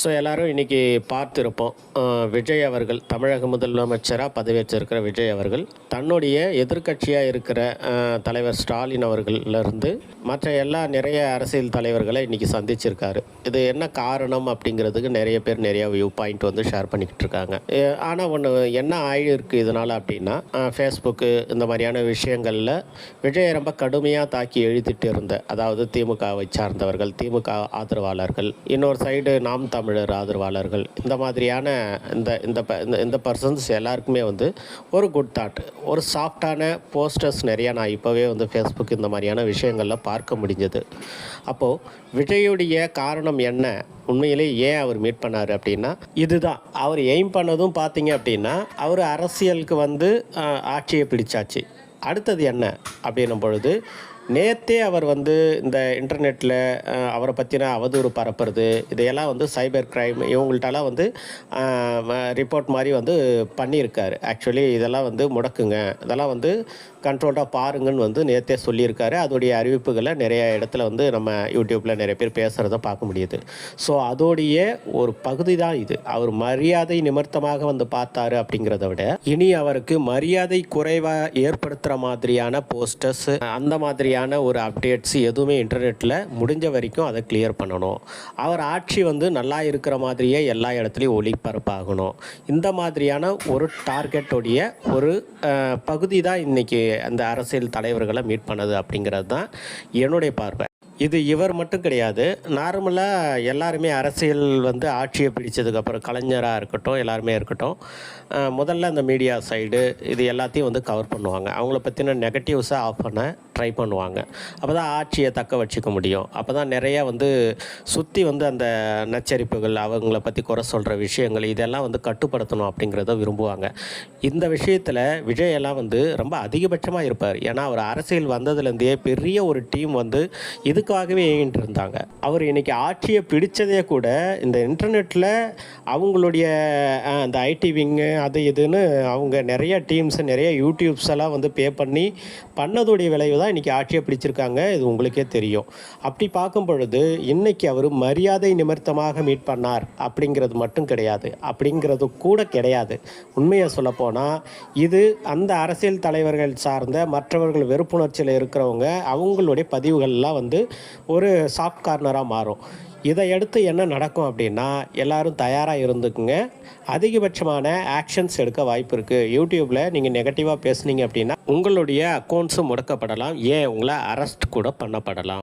So எல்லோரும் இன்றைக்கி பார்த்துருப்போம். விஜய் அவர்கள் தமிழக முதலமைச்சராக பதவியேற்றிருக்கிற விஜய் அவர்கள் தன்னுடைய எதிர்க்கட்சியாக இருக்கிற தலைவர் ஸ்டாலின் அவர்களிருந்து மற்ற நிறைய அரசியல் தலைவர்களை இன்றைக்கி சந்திச்சிருக்காரு. இது என்ன காரணம் அப்படிங்கிறதுக்கு நிறைய பேர் நிறையா வியூ பாயிண்ட் வந்து ஷேர் பண்ணிக்கிட்டு இருக்காங்க. ஆனால் ஒன்று என்ன ஆகியிருக்கு இதனால் அப்படின்னா, ஃபேஸ்புக்கு இந்த மாதிரியான விஷயங்களில் விஜயை ரொம்ப கடுமையாக தாக்கி எழுதிட்டு இருந்த, அதாவது திமுகவை சார்ந்தவர்கள், திமுக ஆதரவாளர்கள், இன்னொரு சைடு நாம் தமிழர் ஆதரவாளர்கள், இந்த மாதிரியான இந்த பர்சன்ஸ் எல்லாருக்குமே வந்து ஒரு குட் தாட், ஒரு சாஃப்டான போஸ்டர்ஸ் நிறையா நான் இப்போவே வந்து ஃபேஸ்புக் இந்த மாதிரியான விஷயங்களில் பார்க்க முடிஞ்சது. அப்போது விஜயுடைய காரணம் என்ன, உண்மையிலே ஏன் அவர் மீட் பண்ணார் அப்படின்னா, இதுதான் அவர் எய்ம் பண்ணதும் பார்த்தீங்க அப்படின்னா, அவர் அரசியலுக்கு வந்து ஆட்சியை பிடிச்சாச்சு. அடுத்தது என்ன அப்படின்னும் பொழுது, நேற்றே அவர் வந்து இந்த இன்டர்நெட்டில் அவரை பற்றின அவதூறு பரப்புறது, இதையெல்லாம் வந்து சைபர் கிரைம் இவங்கள்ட்டலாம் வந்து ரிப்போர்ட் மாதிரி வந்து பண்ணியிருக்காரு. ஆக்சுவலி இதெல்லாம் வந்து முடக்குங்க, இதெல்லாம் வந்து கண்ட்ரோல்டாக பாருங்கன்னு வந்து நேற்றே சொல்லியிருக்காரு. அதோடைய அறிவிப்புகளை நிறைய இடத்துல வந்து நம்ம யூடியூப்பில் நிறைய பேர் பேசுகிறத பார்க்க முடியுது. ஸோ அதோடைய ஒரு பகுதி தான் இது. அவர் மரியாதை நிமித்தமாக வந்து பார்த்தாரு அப்படிங்கிறத விட, இனி அவருக்கு மரியாதை குறைவாக ஏற்படுத்துகிற மாதிரியான போஸ்டர்ஸ், அந்த மாதிரியான ஒரு அப்டேட்ஸ் எதுவுமே இன்டர்நெட்டில் முடிஞ்ச வரைக்கும் அதை கிளியர் பண்ணணும். அவர் ஆட்சி வந்து நல்லா இருக்கிற மாதிரியே எல்லா இடத்துலையும் ஒளிபரப்பாகணும். இந்த மாதிரியான ஒரு டார்கெட்டோடைய ஒரு பகுதி தான் இன்றைக்கி அந்த அரசியல் தலைவர்களை மீட் பண்ணது அப்படிங்கிறது தான் என்னுடைய பார்வை. இது இவர் மட்டும் கிடையாது. நார்மலாக எல்லாருமே அரசியல் வந்து ஆட்சியை பிடிச்சதுக்கப்புறம், கலைஞராக இருக்கட்டும், எல்லாருமே இருக்கட்டும், முதல்ல அந்த மீடியா சைடு இது எல்லாத்தையும் வந்து கவர் பண்ணுவாங்க. அவங்கள பற்றின நெகட்டிவ்ஸை ஆஃப் பண்ண ட்ரை பண்ணுவாங்க. அப்போ தான் ஆட்சியை தக்க வச்சுக்க முடியும். அப்போ தான் நிறையா வந்து சுற்றி வந்து அந்த நச்சரிப்புகள், அவங்கள பற்றி குறை சொல்கிற விஷயங்கள், இதெல்லாம் வந்து கட்டுப்படுத்தணும் அப்படிங்கிறத விரும்புவாங்க. இந்த விஷயத்தில் விஜயெல்லாம் வந்து ரொம்ப அதிகபட்சமாக இருப்பார். ஏன்னா அவர் அரசியல் வந்ததுலேருந்தே பெரிய ஒரு டீம் வந்து இதுக்காகவே இயங்கிட்டு இருந்தாங்க. அவர் இன்றைக்கி ஆட்சியை பிடித்ததே கூட இந்த இன்டர்நெட்டில் அவங்களுடைய அந்த ஐடி விங்கு அது இதுன்னு அவங்க நிறைய டீம்ஸ், நிறைய யூடியூப்ஸ் எல்லாம் வந்து பே பண்ணி பண்ணதுடைய விளைவு தான் இன்றைக்கி ஆட்சியை பிடிச்சிருக்காங்க. இது உங்களுக்கே தெரியும். அப்படி பார்க்கும் பொழுது இன்றைக்கி அவர் மரியாதை நிமித்தமாக மீட் பண்ணார் அப்படிங்கிறது மட்டும் கிடையாது, அப்படிங்கிறது கூட கிடையாது. உண்மையை சொல்லப்போனால் இது அந்த அரசியல் தலைவர்கள் சார்ந்த மற்றவர்கள் வெறுப்புணர்ச்சியில் இருக்கிறவங்க அவங்களுடைய பதிவுகள்லாம் வந்து ஒரு சாஃப்ட் கார்னராக மாறும். இதை அடுத்து என்ன நடக்கும் அப்படின்னா, எல்லோரும் தயாராக இருந்துக்குங்க. அதிகபட்சமான ஆக்ஷன்ஸ் எடுக்க வாய்ப்பு இருக்குது. யூடியூப்பில் நீங்கள் நெகட்டிவாக பேசுனீங்க அப்படின்னா உங்களுடைய அக்கௌண்ட்ஸும் முடக்கப்படலாம், ஏன் உங்களை அரெஸ்ட் கூட பண்ணப்படலாம்.